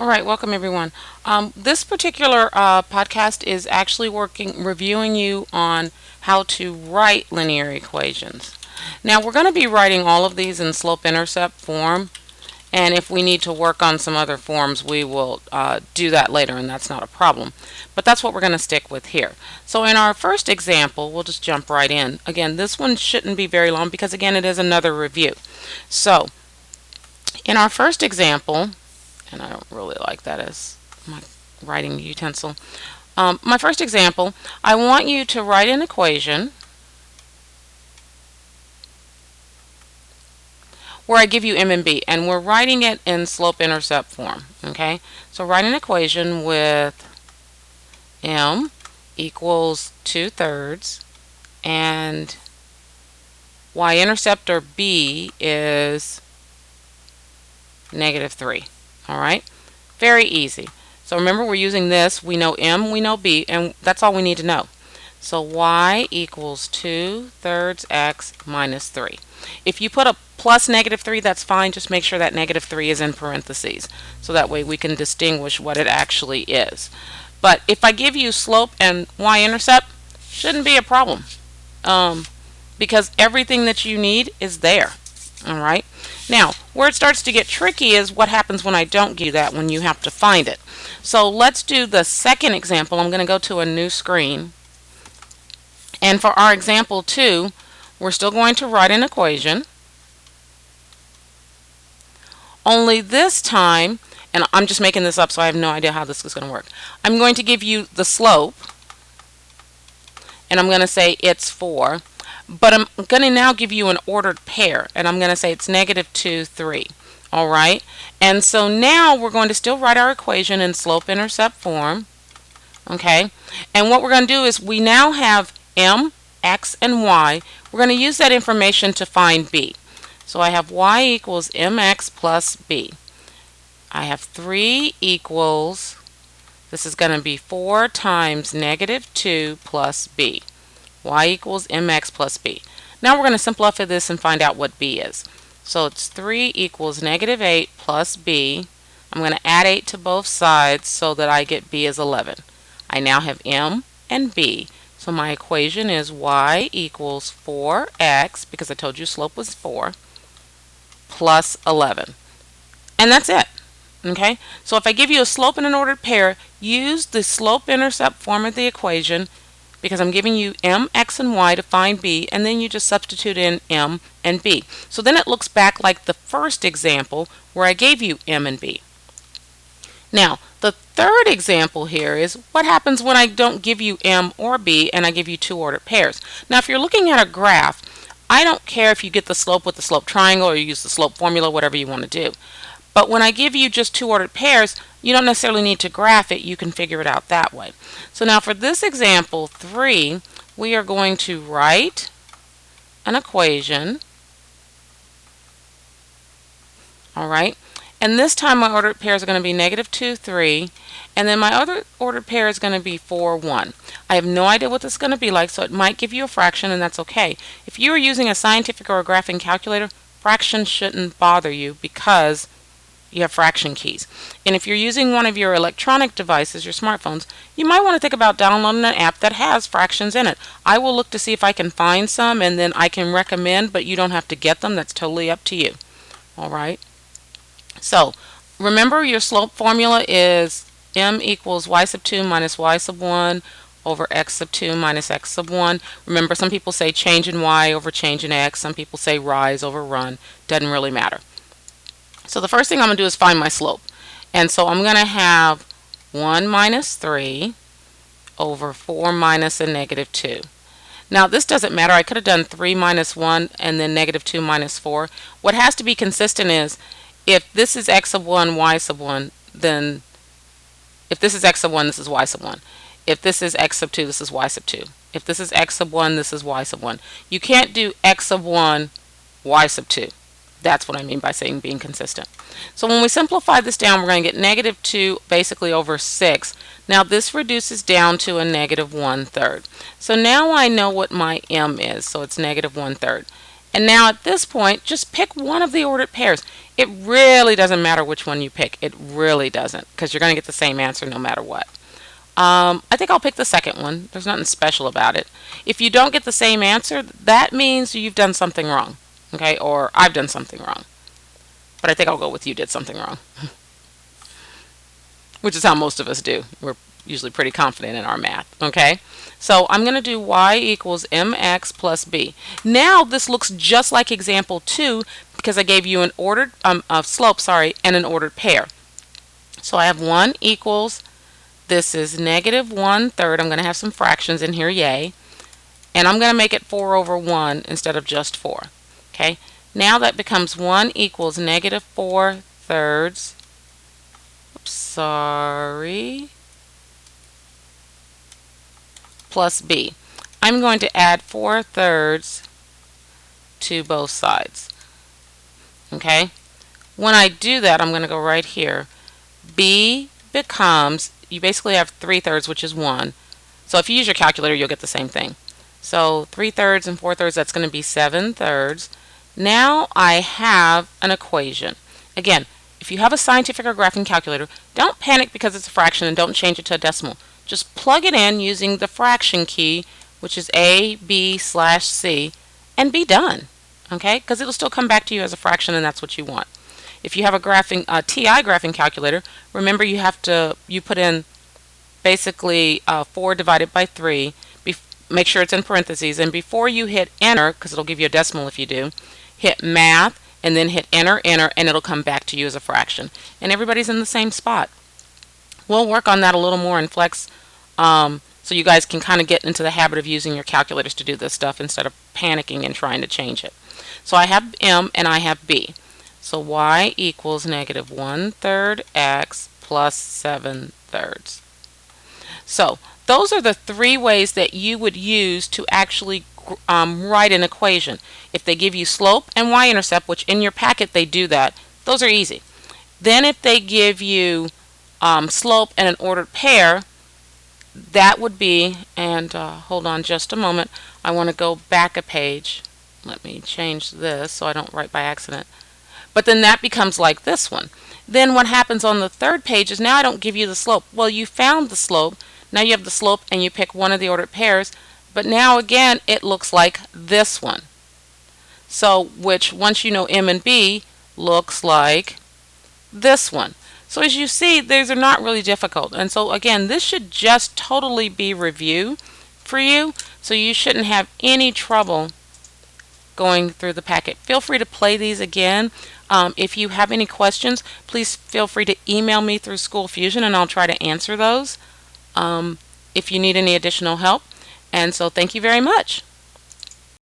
All right, welcome everyone. This particular podcast is actually reviewing you on how to write linear equations. Now, we're going to be writing all of these in slope-intercept form, and if we need to work on some other forms, we will do that later, and that's not a problem. But that's what we're going to stick with here. So in our first example, we'll just jump right in. Again, this one shouldn't be very long because, again, it is another review. So in our first example, and I don't really like that as my writing utensil. My first example, I want you to write an equation where I give you m and b, and we're writing it in slope-intercept form. Okay, so write an equation with m equals 2/3 and y-intercept or b is -3. All right, very easy. So remember, we're using this. We know m, we know b, and that's all we need to know. So y equals 2/3 x minus 3. If you put a plus -3, that's fine. Just make sure that -3 is in parentheses. So that way we can distinguish what it actually is. But if I give you slope and y-intercept, shouldn't be a problem. Because everything that you need is there. All right. Now, where it starts to get tricky is what happens when I don't give you that, when you have to find it. So let's do the second example. I'm going to go to a new screen. And for our example 2, we're still going to write an equation. Only this time, and I'm just making this up so I have no idea how this is going to work. I'm going to give you the slope, and I'm going to say it's 4. But I'm going to now give you an ordered pair, and I'm going to say it's -2, 3. All right? And so now we're going to still write our equation in slope-intercept form. Okay? And what we're going to do is we now have m, x, and y. We're going to use that information to find b. So I have y equals mx plus b. I have 3 equals, this is going to be 4 times -2 plus b. Y equals mx plus b. Now we're going to simplify this and find out what b is. So it's 3 equals -8 plus b. I'm going to add 8 to both sides so that I get b is 11. I now have m and b. So my equation is y equals 4x, because I told you slope was 4, plus 11. And that's it. Okay? So if I give you a slope and an ordered pair, use the slope-intercept form of the equation, because I'm giving you m, x, and y to find b, and then you just substitute in m and b. So then it looks back like the first example where I gave you m and b. Now, the third example here is what happens when I don't give you m or b and I give you 2 ordered pairs. Now, if you're looking at a graph, I don't care if you get the slope with the slope triangle or you use the slope formula, whatever you want to do. But when I give you just 2 ordered pairs, you don't necessarily need to graph it. You can figure it out that way. So now for this example 3, we are going to write an equation. All right. And this time my ordered pairs are going to be -2, 3. And then my other ordered pair is going to be 4, 1. I have no idea what this is going to be like, so it might give you a fraction, and that's okay. If you are using a scientific or a graphing calculator, fractions shouldn't bother you because you have fraction keys. And if you're using one of your electronic devices, your smartphones, you might want to think about downloading an app that has fractions in it. I will look to see if I can find some, and then I can recommend, but you don't have to get them. That's totally up to you. All right. So remember, your slope formula is m equals y sub 2 minus y sub 1 over x sub 2 minus x sub 1. Remember, some people say change in y over change in x. Some people say rise over run. Doesn't really matter. So the first thing I'm going to do is find my slope. And so I'm going to have 1 minus 3 over 4 minus a -2. Now this doesn't matter. I could have done 3 minus 1 and then -2 minus 4. What has to be consistent is if this is x sub 1, y sub 1, then if this is x sub 1, this is y sub 1. If this is x sub 2, this is y sub 2. If this is x sub 1, this is y sub 1. You can't do x sub 1, y sub 2. That's what I mean by saying being consistent. So when we simplify this down, we're going to get -2 basically over 6. Now this reduces down to a -1/3. So now I know what my m is. So it's -1/3. And now at this point, just pick one of the ordered pairs. It really doesn't matter which one you pick. It really doesn't, because you're going to get the same answer no matter what. I think I'll pick the second one. There's nothing special about it. If you don't get the same answer, that means you've done something wrong. Okay, or I've done something wrong. But I think I'll go with you did something wrong. Which is how most of us do. We're usually pretty confident in our math. Okay, so I'm going to do y equals mx plus b. Now this looks just like example 2 because I gave you an ordered slope, and an ordered pair. So I have 1 equals, this is negative 1/3. I'm going to have some fractions in here, yay. And I'm going to make it 4 over 1 instead of just 4. Okay, now that becomes 1 equals negative 4/3. Oops, sorry. Plus b. I'm going to add 4/3 to both sides. Okay, when I do that, I'm going to go right here. B becomes, you basically have 3/3, which is 1. So if you use your calculator, you'll get the same thing. So 3/3 and 4/3, that's going to be 7/3. Now I have an equation. Again, if you have a scientific or graphing calculator, don't panic because it's a fraction and don't change it to a decimal. Just plug it in using the fraction key, which is A, B/C, and be done. Okay, because it'll still come back to you as a fraction, and that's what you want. If you have a TI graphing calculator, remember you put in basically 4 divided by 3. Make sure it's in parentheses, and before you hit enter, because it'll give you a decimal if you do, hit math and then hit enter, and it'll come back to you as a fraction. And everybody's in the same spot. We'll work on that a little more in Flex, so you guys can kind of get into the habit of using your calculators to do this stuff instead of panicking and trying to change it. So I have m and I have b. So y equals negative 1/3 x plus 7/3. So those are the 3 ways that you would use to actually write an equation. If they give you slope and y-intercept, which in your packet they do that, those are easy. Then if they give you slope and an ordered pair, that would be, and hold on just a moment, I want to go back a page. Let me change this so I don't write by accident. But then that becomes like this one. Then what happens on the 3rd page is now I don't give you the slope. Well, you found the slope. Now you have the slope and you pick one of the ordered pairs. But now again, it looks like this one. So, which once you know m and b, looks like this one. So as you see, these are not really difficult. And so again, this should just totally be review for you. So you shouldn't have any trouble going through the packet. Feel free to play these again. If you have any questions, please feel free to email me through SchoolFusion and I'll try to answer those if you need any additional help. And so thank you very much.